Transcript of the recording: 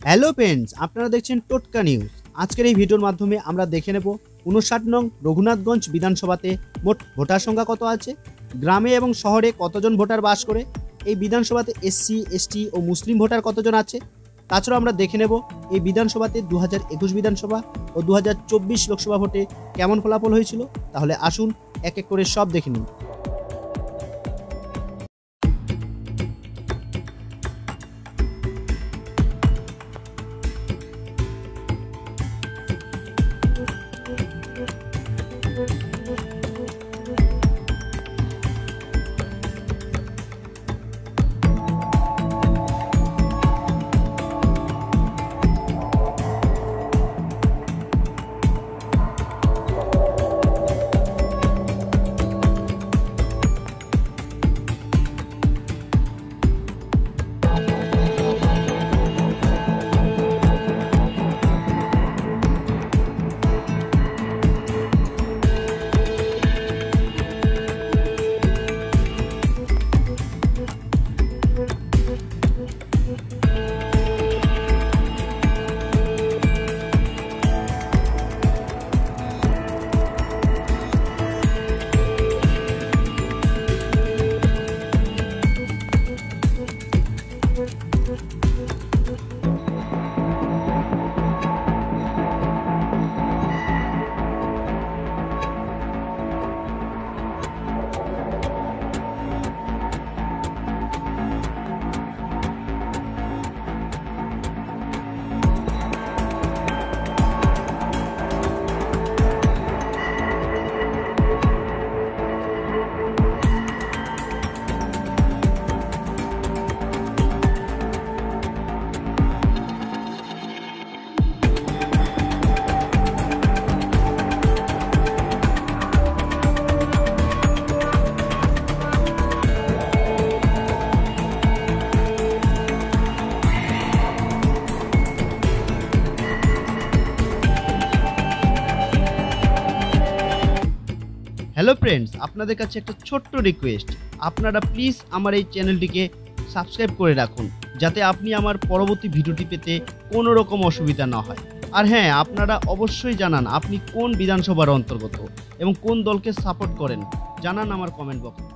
Hello friends, আপনারা দেখছেন টোটকা নিউজ। আজকের এই ভিডিওর মাধ্যমে আমরা দেখে নেব 59 নং রঘুনাথগঞ্জ বিধানসভাতে মোট ভোটার সংখ্যা কত আছে, গ্রামে এবং শহরে কতজন ভোটার বাস করে, এই বিধানসভাতে এসসি এসটি ও মুসলিম ভোটার কতজন আছে। তাছাড়াও আমরা দেখে নেব এই বিধানসভাতে 2021 বিধানসভা ও 2024 লোকসভা ভোটে কেমন ফলাফল হয়েছিল। তাহলে আসুন এক এক করে সব দেখে নিন। হ্যালো ফ্রেন্ডস, আপনাদের কাছে একটা ছোট্ট রিকোয়েস্ট, আপনারা প্লিজ আমার এই চ্যানেলটিকে সাবস্ক্রাইব করে রাখুন, যাতে আপনি আমার পরবর্তী ভিডিওটি পেতে কোনো রকম অসুবিধা না হয়। আর হ্যাঁ, আপনারা অবশ্যই জানান আপনি কোন বিধানসভার অন্তর্গত এবং কোন দলকে সাপোর্ট করেন, জানান আমার কমেন্ট বক্সে।